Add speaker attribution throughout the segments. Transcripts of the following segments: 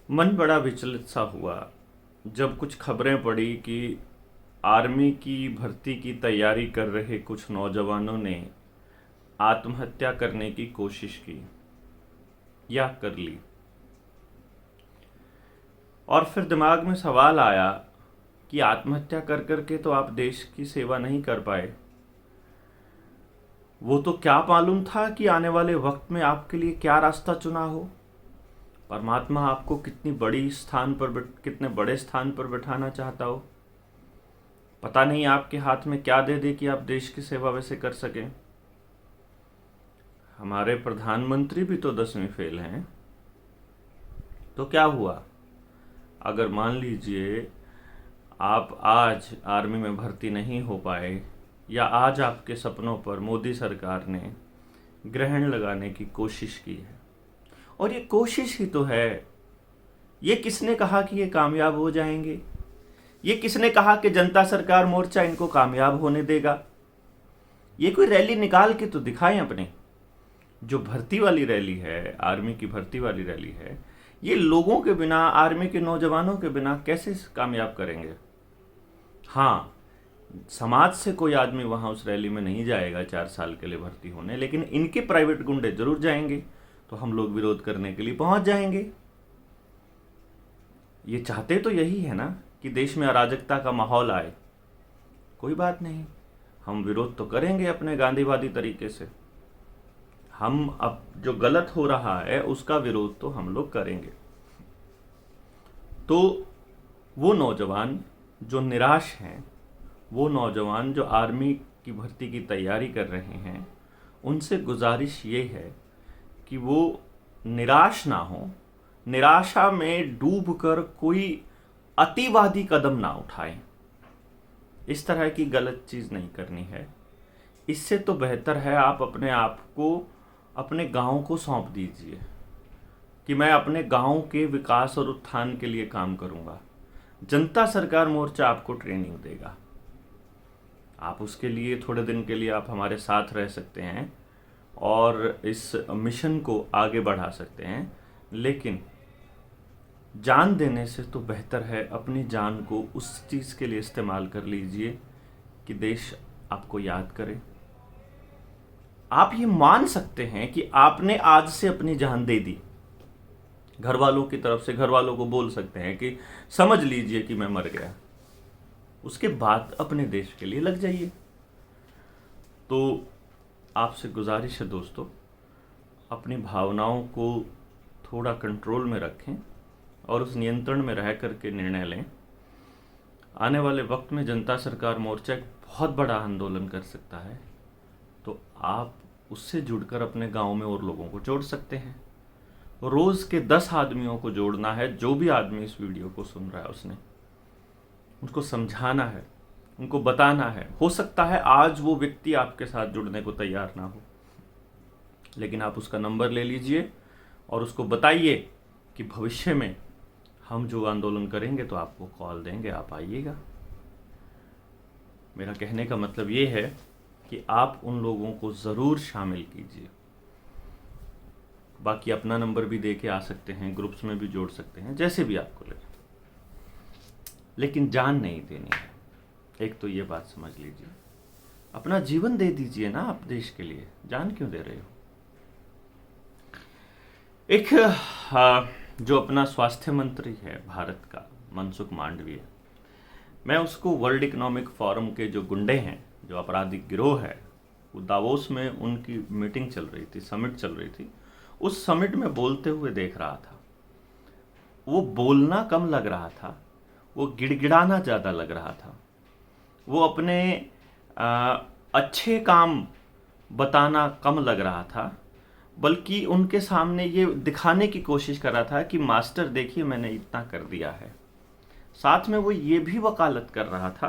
Speaker 1: मन बड़ा विचलित सा हुआ जब कुछ खबरें पड़ी कि आर्मी की भर्ती की तैयारी कर रहे कुछ नौजवानों ने आत्महत्या करने की कोशिश की या कर ली। और फिर दिमाग में सवाल आया कि आत्महत्या कर करके तो आप देश की सेवा नहीं कर पाए। वो तो क्या मालूम था कि आने वाले वक्त में आपके लिए क्या रास्ता चुना हो। परमात्मा आपको कितने बड़े स्थान पर बिठाना चाहता हो। पता नहीं आपके हाथ में क्या दे दे कि आप देश की सेवा वैसे कर सकें। हमारे प्रधानमंत्री भी तो 10वीं फेल हैं। तो क्या हुआ अगर मान लीजिए आप आज आर्मी में भर्ती नहीं हो पाए, या आज आपके सपनों पर मोदी सरकार ने ग्रहण लगाने की कोशिश की है। और ये कोशिश ही तो है। ये किसने कहा कि ये कामयाब हो जाएंगे? ये किसने कहा कि जनता सरकार मोर्चा इनको कामयाब होने देगा? ये कोई रैली निकाल के तो दिखाएं अपने। जो भर्ती वाली रैली है, आर्मी की भर्ती वाली रैली है, ये लोगों के बिना, आर्मी के नौजवानों के बिना कैसे कामयाब करेंगे? हाँ, समाज से कोई आदमी वहां उस रैली में नहीं जाएगा 4 साल के लिए भर्ती होने, लेकिन इनके प्राइवेट गुंडे जरूर जाएंगे। तो हम लोग विरोध करने के लिए पहुंच जाएंगे। ये चाहते तो यही है ना कि देश में अराजकता का माहौल आए। कोई बात नहीं, हम विरोध तो करेंगे अपने गांधीवादी तरीके से। हम अब जो गलत हो रहा है उसका विरोध तो हम लोग करेंगे। तो वो नौजवान जो निराश हैं, वो नौजवान जो आर्मी की भर्ती की तैयारी कर रहे हैं, उनसे गुजारिश ये है कि वो निराश ना हो, निराशा में डूबकर कोई अतिवादी कदम ना उठाएं। इस तरह की गलत चीज़ नहीं करनी है। इससे तो बेहतर है आप अपने आप को अपने गांव को सौंप दीजिए कि मैं अपने गांव के विकास और उत्थान के लिए काम करूंगा। जनता सरकार मोर्चा आपको ट्रेनिंग देगा। आप उसके लिए थोड़े दिन के लिए आप हमारे साथ रह सकते हैं और इस मिशन को आगे बढ़ा सकते हैं, लेकिन जान देने से तो बेहतर है अपनी जान को उस चीज़ के लिए इस्तेमाल कर लीजिए कि देश आपको याद करे। आप ये मान सकते हैं कि आपने आज से अपनी जान दे दी। घर वालों की तरफ से घर वालों को बोल सकते हैं कि समझ लीजिए कि मैं मर गया। उसके बाद अपने देश के लिए लग जाइए। तो आपसे गुजारिश है दोस्तों, अपनी भावनाओं को थोड़ा कंट्रोल में रखें और उस नियंत्रण में रह करके निर्णय लें। आने वाले वक्त में जनता सरकार मोर्चा एक बहुत बड़ा आंदोलन कर सकता है। तो आप उससे जुड़कर अपने गांव में और लोगों को जोड़ सकते हैं। रोज़ के 10 आदमियों को जोड़ना है। जो भी आदमी इस वीडियो को सुन रहा है उसने उनको समझाना है, उनको बताना है। हो सकता है आज वो व्यक्ति आपके साथ जुड़ने को तैयार ना हो, लेकिन आप उसका नंबर ले लीजिए और उसको बताइए कि भविष्य में हम जो आंदोलन करेंगे तो आपको कॉल देंगे, आप आइएगा। मेरा कहने का मतलब ये है कि आप उन लोगों को ज़रूर शामिल कीजिए। बाकी अपना नंबर भी दे के आ सकते हैं, ग्रुप्स में भी जोड़ सकते हैं, जैसे भी आपको लगे, लेकिन जान नहीं देनी है। एक तो ये बात समझ लीजिए। अपना जीवन दे दीजिए ना आप देश के लिए, जान क्यों दे रहे हो? जो अपना स्वास्थ्य मंत्री है भारत का, मनसुख मांडविया, मैं उसको वर्ल्ड इकोनॉमिक फोरम के जो गुंडे हैं, जो आपराधिक गिरोह है, वो दावोस में उनकी मीटिंग चल रही थी, समिट चल रही थी, उस समिट में बोलते हुए देख रहा था। वो बोलना कम लग रहा था, वो गिड़गिड़ाना ज़्यादा लग रहा था। वो अपने अच्छे काम बताना कम लग रहा था, बल्कि उनके सामने ये दिखाने की कोशिश कर रहा था कि मास्टर देखिए मैंने इतना कर दिया है। साथ में वो ये भी वकालत कर रहा था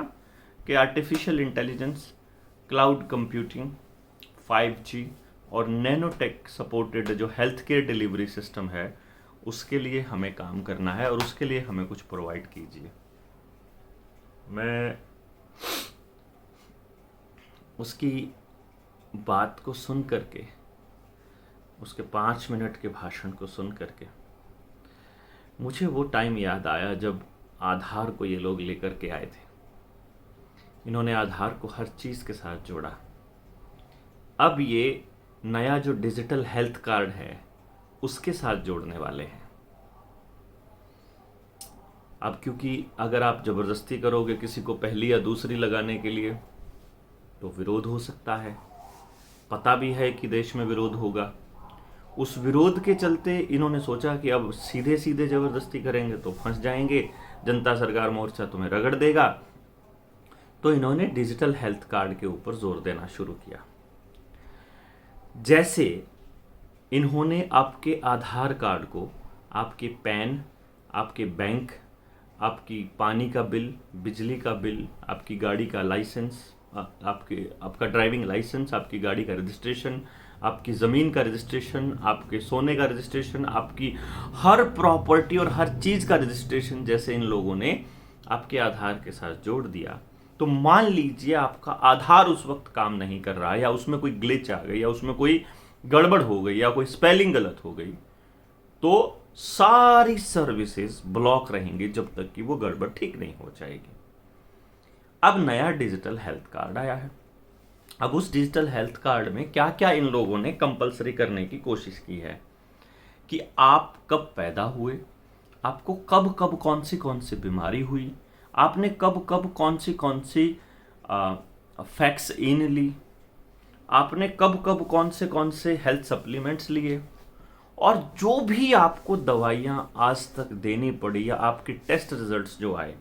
Speaker 1: कि artificial intelligence, cloud computing, 5G और नैनोटेक सपोर्टेड जो हेल्थ केयर डिलीवरी सिस्टम है, उसके लिए हमें काम करना है और उसके लिए हमें कुछ प्रोवाइड कीजिए। मैं उसकी बात को सुन करके, उसके 5 मिनट के भाषण को सुन करके मुझे वो टाइम याद आया जब आधार को ये लोग लेकर के आए थे। इन्होंने आधार को हर चीज़ के साथ जोड़ा। अब ये नया जो डिजिटल हेल्थ कार्ड है उसके साथ जोड़ने वाले हैं। अब क्योंकि अगर आप ज़बरदस्ती करोगे किसी को पहली या दूसरी लगाने के लिए तो विरोध हो सकता है, पता भी है कि देश में विरोध होगा। उस विरोध के चलते इन्होंने सोचा कि अब सीधे सीधे ज़बरदस्ती करेंगे तो फंस जाएंगे, जनता सरकार मोर्चा तुम्हें रगड़ देगा। तो इन्होंने डिजिटल हेल्थ कार्ड के ऊपर जोर देना शुरू किया। जैसे इन्होंने आपके आधार कार्ड को आपके पैन, आपके बैंक, आपकी पानी का बिल, बिजली का बिल, आपकी गाड़ी का लाइसेंस, आपका ड्राइविंग लाइसेंस, आपकी गाड़ी का रजिस्ट्रेशन, आपकी ज़मीन का रजिस्ट्रेशन, आपके सोने का रजिस्ट्रेशन, आपकी हर प्रॉपर्टी और हर चीज़ का रजिस्ट्रेशन जैसे इन लोगों ने आपके आधार के साथ जोड़ दिया, तो मान लीजिए आपका आधार उस वक्त काम नहीं कर रहा है, या उसमें कोई ग्लिच आ गई, या उसमें कोई गड़बड़ हो गई, या कोई स्पेलिंग गलत हो गई, तो सारी सर्विसेज ब्लॉक रहेंगी जब तक कि वो गड़बड़ ठीक नहीं हो जाएगी। अब नया डिजिटल हेल्थ कार्ड आया है। अब उस डिजिटल हेल्थ कार्ड में क्या क्या इन लोगों ने कंपलसरी करने की कोशिश की है कि आप कब पैदा हुए, आपको कब कब कौन सी बीमारी हुई, आपने कब कब कौन सी वैक्सीन ली, आपने कब कब कौन से हेल्थ सप्लीमेंट्स लिए, और जो भी आपको दवाइयाँ आज तक देनी पड़ी या आपके टेस्ट रिजल्ट्स जो आए,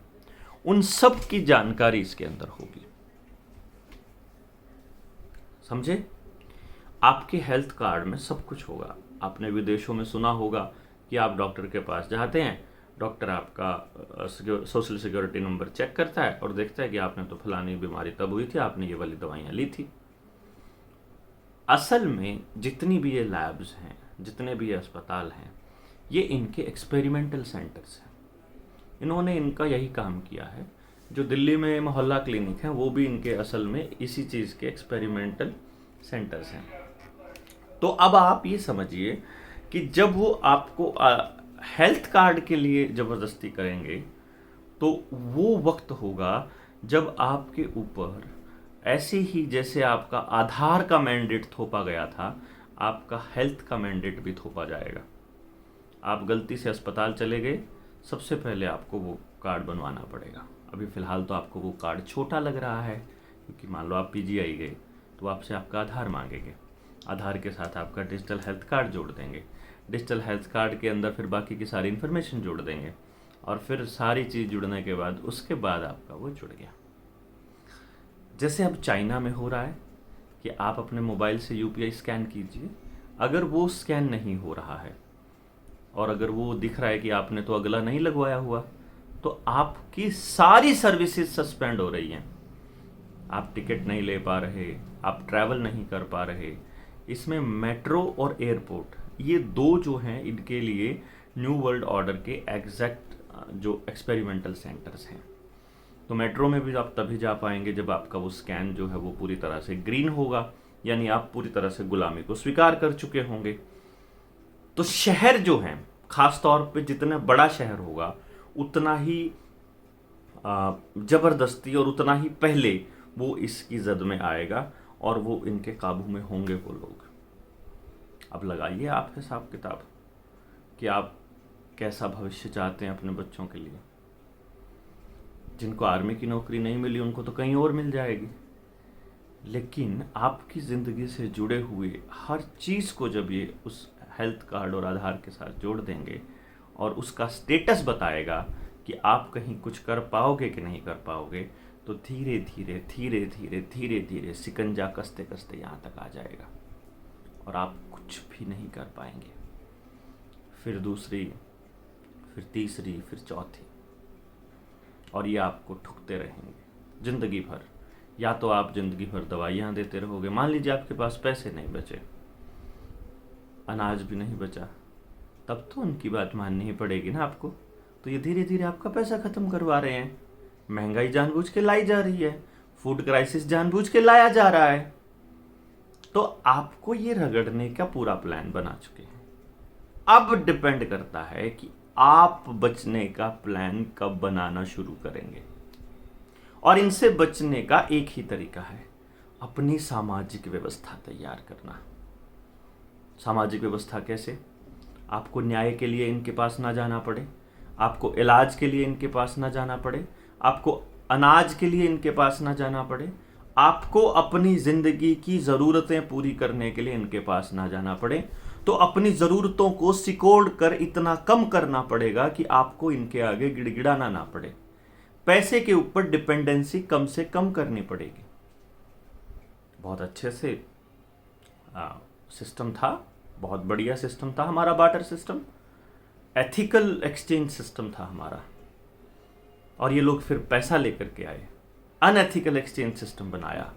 Speaker 1: उन सब की जानकारी इसके अंदर होगी। समझे? आपके हेल्थ कार्ड में सब कुछ होगा। आपने विदेशों में सुना होगा कि आप डॉक्टर के पास जाते हैं, डॉक्टर आपका सोशल सिक्योरिटी नंबर चेक करता है और देखता है कि आपने तो फलानी बीमारी तब हुई थी, आपने ये वाली दवाइयाँ ली थी। असल में जितनी भी ये लैब्स हैं, जितने भी ये अस्पताल हैं, ये इनके एक्सपेरिमेंटल सेंटर्स हैं। इन्होंने इनका यही काम किया है। जो दिल्ली में मोहल्ला क्लिनिक हैं वो भी इनके असल में इसी चीज़ के एक्सपेरिमेंटल सेंटर्स हैं। तो अब आप ये समझिए कि जब वो आपको हेल्थ कार्ड के लिए ज़बरदस्ती करेंगे तो वो वक्त होगा जब आपके ऊपर ऐसे ही जैसे आपका आधार का मैंडेट थोपा गया था, आपका हेल्थ का मैंडेट भी थोपा जाएगा। आप गलती से अस्पताल चले गए, सबसे पहले आपको वो कार्ड बनवाना पड़ेगा। अभी फ़िलहाल तो आपको वो कार्ड छोटा लग रहा है, क्योंकि मान लो आप पीजीआई गए तो आपसे आपका आधार मांगेंगे, आधार के साथ आपका डिजिटल हेल्थ कार्ड जोड़ देंगे, डिजिटल हेल्थ कार्ड के अंदर फिर बाकी की सारी इन्फॉर्मेशन जोड़ देंगे, और फिर सारी चीज़ जुड़ने के बाद उसके बाद आपका वो जुड़ गया। जैसे अब चाइना में हो रहा है कि आप अपने मोबाइल से यूपीआई स्कैन कीजिए, अगर वो स्कैन नहीं हो रहा है और अगर वो दिख रहा है कि आपने तो अगला नहीं लगवाया हुआ, तो आपकी सारी सर्विसेज सस्पेंड हो रही हैं। आप टिकट नहीं ले पा रहे, आप ट्रैवल नहीं कर पा रहे। इसमें मेट्रो और एयरपोर्ट, ये दो जो हैं, इनके लिए न्यू वर्ल्ड ऑर्डर के एग्जैक्ट जो एक्सपेरिमेंटल सेंटर्स हैं। तो मेट्रो में भी आप तभी जा पाएंगे जब आपका वो स्कैन जो है वो पूरी तरह से ग्रीन होगा, यानी आप पूरी तरह से गुलामी को स्वीकार कर चुके होंगे। तो शहर जो हैं, खास तौर पे जितना बड़ा शहर होगा उतना ही ज़बरदस्ती और उतना ही पहले वो इसकी जद में आएगा और वो इनके काबू में होंगे वो लोग। अब लगाइए आप हिसाब किताब कि आप कैसा भविष्य चाहते हैं अपने बच्चों के लिए। जिनको आर्मी की नौकरी नहीं मिली उनको तो कहीं और मिल जाएगी, लेकिन आपकी ज़िंदगी से जुड़े हुए हर चीज़ को जब ये उस हेल्थ कार्ड और आधार के साथ जोड़ देंगे और उसका स्टेटस बताएगा कि आप कहीं कुछ कर पाओगे कि नहीं कर पाओगे, तो धीरे धीरे धीरे धीरे धीरे धीरे सिकंजा कसते कसते यहाँ तक आ जाएगा और आप कुछ भी नहीं कर पाएंगे। फिर दूसरी, फिर तीसरी, फिर चौथी, और ये आपको ठुकते रहेंगे ज़िंदगी भर। या तो आप ज़िंदगी भर दवाइयाँ देते रहोगे। मान लीजिए आपके पास पैसे नहीं बचे, अनाज भी नहीं बचा, तब तो उनकी बात माननी ही पड़ेगी ना आपको। तो ये धीरे धीरे आपका पैसा ख़त्म करवा रहे हैं। महंगाई जानबूझ के लाई जा रही है, फूड क्राइसिस जानबूझ के लाया जा रहा है। तो आपको ये रगड़ने का पूरा प्लान बना चुके हैं। अब डिपेंड करता है कि आप बचने का प्लान कब बनाना शुरू करेंगे? और इनसे बचने का एक ही तरीका है, अपनी सामाजिक व्यवस्था तैयार करना। सामाजिक व्यवस्था कैसे? आपको न्याय के लिए इनके पास ना जाना पड़े, आपको इलाज के लिए इनके पास ना जाना पड़े, आपको अनाज के लिए इनके पास ना जाना पड़े, आपको अपनी जिंदगी की ज़रूरतें पूरी करने के लिए इनके पास ना जाना पड़े। तो अपनी ज़रूरतों को सिकोड़ कर इतना कम करना पड़ेगा कि आपको इनके आगे गिड़गिड़ाना ना पड़े। पैसे के ऊपर डिपेंडेंसी कम से कम करनी पड़ेगी। बहुत अच्छे से सिस्टम था, बहुत बढ़िया सिस्टम था हमारा barter system, ethical exchange system था हमारा। और ये लोग फिर पैसा लेकर के आए, अनएथिकल एक्सचेंज सिस्टम बनाया।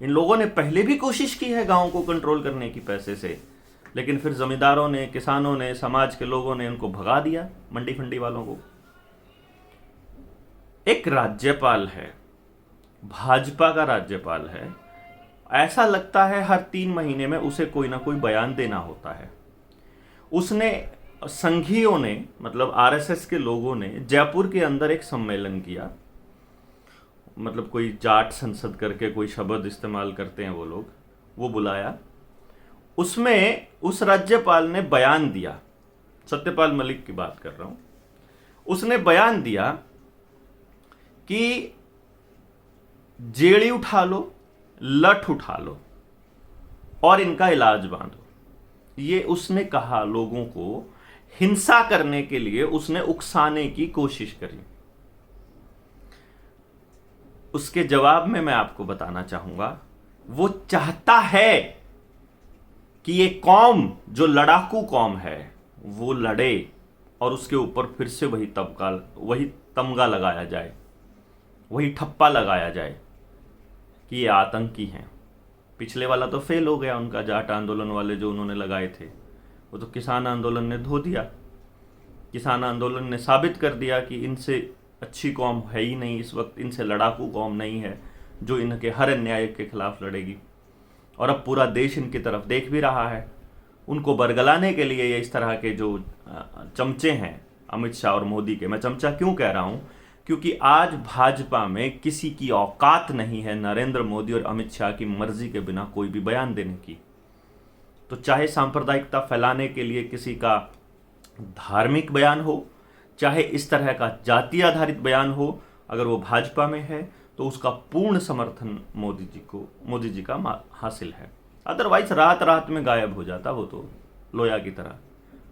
Speaker 1: इन लोगों ने पहले भी कोशिश की है गांव को कंट्रोल करने की पैसे से, लेकिन फिर जमींदारों ने, किसानों ने, समाज के लोगों ने इनको भगा दिया, मंडी फंडी वालों को। एक राज्यपाल है, भाजपा का राज्यपाल है, ऐसा लगता है हर 3 महीने में उसे कोई ना कोई बयान देना होता है। उसने, संघियों ने, मतलब आरएसएस के लोगों ने जयपुर के अंदर एक सम्मेलन किया, मतलब कोई जाट संसद करके कोई शब्द इस्तेमाल करते हैं वो लोग, वो बुलाया। उसमें उस राज्यपाल ने बयान दिया, सत्यपाल मलिक की बात कर रहा हूं, उसने बयान दिया कि जेड़ी उठा लो, लठ उठा लो और इनका इलाज बांधो। ये उसने कहा, लोगों को हिंसा करने के लिए उसने उकसाने की कोशिश करी। उसके जवाब में मैं आपको बताना चाहूंगा, वो चाहता है कि ये कौम जो लड़ाकू कौम है वो लड़े और उसके ऊपर फिर से वही तमगा लगाया जाए, वही ठप्पा लगाया जाए कि ये आतंकी हैं। पिछले वाला तो फेल हो गया उनका, जाट आंदोलन वाले जो उन्होंने लगाए थे, वो तो किसान आंदोलन ने धो दिया। किसान आंदोलन ने साबित कर दिया कि इनसे अच्छी कौम है ही नहीं इस वक्त, इनसे लड़ाकू कौम नहीं है जो इनके हर अन्याय के खिलाफ लड़ेगी। और अब पूरा देश इनकी तरफ देख भी रहा है। उनको बरगलाने के लिए ये इस तरह के जो चमचे हैं अमित शाह और मोदी के, मैं चमचा क्यों कह रहा हूं, क्योंकि आज भाजपा में किसी की औकात नहीं है नरेंद्र मोदी और अमित शाह की मर्जी के बिना कोई भी बयान देने की। तो चाहे सांप्रदायिकता फैलाने के लिए किसी का धार्मिक बयान हो, चाहे इस तरह का जाति आधारित बयान हो, अगर वो भाजपा में है तो उसका पूर्ण समर्थन मोदी जी का हासिल है। अदरवाइज रात रात में गायब हो जाता, वो तो लोया की तरह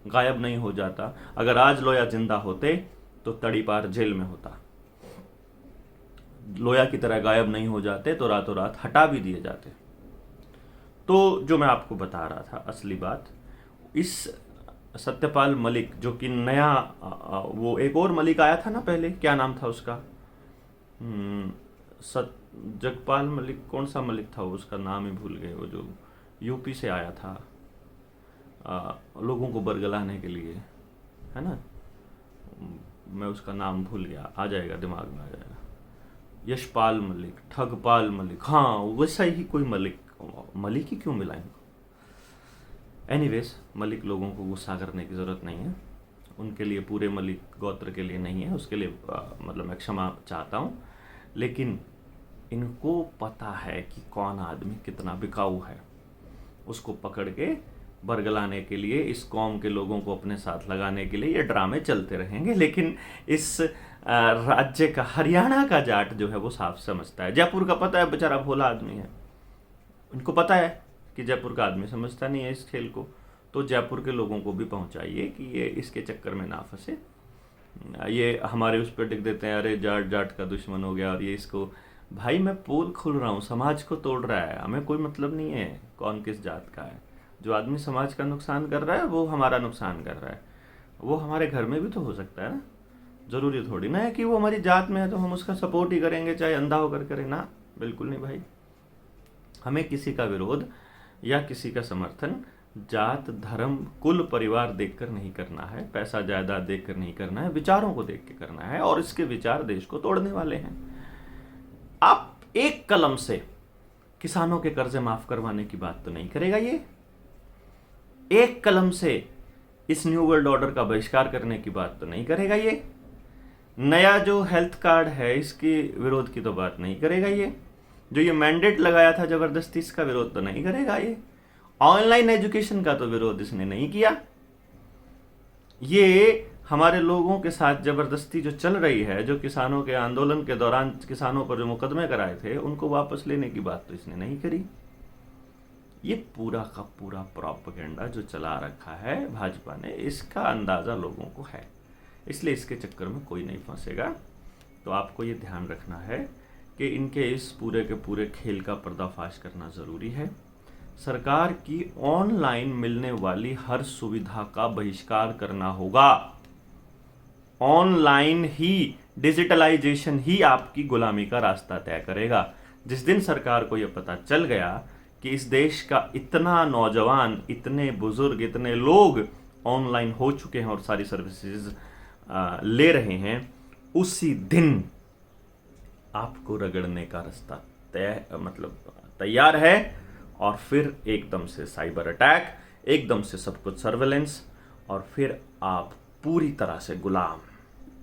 Speaker 1: गायब नहीं हो जाता। अगर आज लोया जिंदा होते तो तड़ीपार जेल में होता। लोया की तरह गायब नहीं हो जाते तो रातों रात हटा भी दिए जाते। तो जो मैं आपको बता रहा था असली बात, इस सत्यपाल मलिक जो कि नया, वो एक और मलिक आया था ना पहले, क्या नाम था उसका, जगपाल मलिक, कौन सा मलिक था वो, उसका नाम ही भूल गए, वो जो यूपी से आया था लोगों को बरगलाने के लिए, है ना, मैं उसका नाम भूल गया, आ जाएगा दिमाग में, आ जाएगा। यशपाल मलिक, ठगपाल मलिक, हाँ वैसा ही कोई मलिक ही क्यों मिला इनको। एनीवेज, मलिक लोगों को गुस्सा करने की ज़रूरत नहीं है, उनके लिए, पूरे मलिक गोत्र के लिए नहीं है, उसके लिए मतलब मैं क्षमा चाहता हूँ। लेकिन इनको पता है कि कौन आदमी कितना बिकाऊ है, उसको पकड़ के बरगलाने के लिए, इस कौम के लोगों को अपने साथ लगाने के लिए ये ड्रामे चलते रहेंगे। लेकिन इस राज्य का, हरियाणा का जाट जो है वो साफ समझता है। जयपुर का पता है, बेचारा भोला आदमी है, उनको पता है कि जयपुर का आदमी समझता नहीं है इस खेल को। तो जयपुर के लोगों को भी पहुंचाइए कि ये इसके चक्कर में ना फंसे। ये हमारे उस पर टिक देते हैं, अरे जाट जाट का दुश्मन हो गया, और ये इसको, भाई मैं पोल खोल रहा हूँ, समाज को तोड़ रहा है, हमें कोई मतलब नहीं है कौन किस जात का है। जो आदमी समाज का नुकसान कर रहा है वो हमारा नुकसान कर रहा है। वो हमारे घर में भी तो हो सकता है ना, जरूरी थोड़ी ना है कि वो हमारी जात में है तो हम उसका सपोर्ट ही करेंगे, चाहे अंधा होकर करें ना, बिल्कुल नहीं भाई। हमें किसी का विरोध या किसी का समर्थन जात, धर्म, कुल, परिवार देखकर नहीं करना है, पैसा जायदाद देखकर नहीं करना है, विचारों को देख के करना है, और इसके विचार देश को तोड़ने वाले हैं। आप एक कलम से किसानों के कर्जे माफ करवाने की बात तो नहीं करेगा ये, एक कलम से इस न्यू वर्ल्ड ऑर्डर का बहिष्कार करने की बात तो नहीं करेगा ये। नया जो हेल्थ कार्ड है इसके विरोध की तो बात नहीं करेगा ये। जो ये मैंडेट लगाया था जबरदस्ती, इसका विरोध तो नहीं करेगा ये। ऑनलाइन एजुकेशन का तो विरोध इसने नहीं किया। ये हमारे लोगों के साथ जबरदस्ती जो चल रही है, जो किसानों के आंदोलन के दौरान किसानों पर जो मुकदमे कराए थे उनको वापस लेने की बात तो इसने नहीं करी। ये पूरा का पूरा प्रोपेगेंडा जो चला रखा है भाजपा ने, इसका अंदाजा लोगों को है, इसलिए इसके चक्कर में कोई नहीं फंसेगा। तो आपको ये ध्यान रखना है कि इनके इस पूरे के पूरे खेल का पर्दाफाश करना ज़रूरी है। सरकार की ऑनलाइन मिलने वाली हर सुविधा का बहिष्कार करना होगा। ऑनलाइन ही, डिजिटलाइजेशन ही आपकी गुलामी का रास्ता तय करेगा। जिस दिन सरकार को यह पता चल गया कि इस देश का इतना नौजवान, इतने बुजुर्ग, इतने लोग ऑनलाइन हो चुके हैं और सारी सर्विसेज ले रहे हैं, उसी दिन आपको रगड़ने का रास्ता तैयार है। और फिर एकदम से साइबर अटैक, एकदम से सब कुछ सर्वेलेंस, और फिर आप पूरी तरह से गुलाम।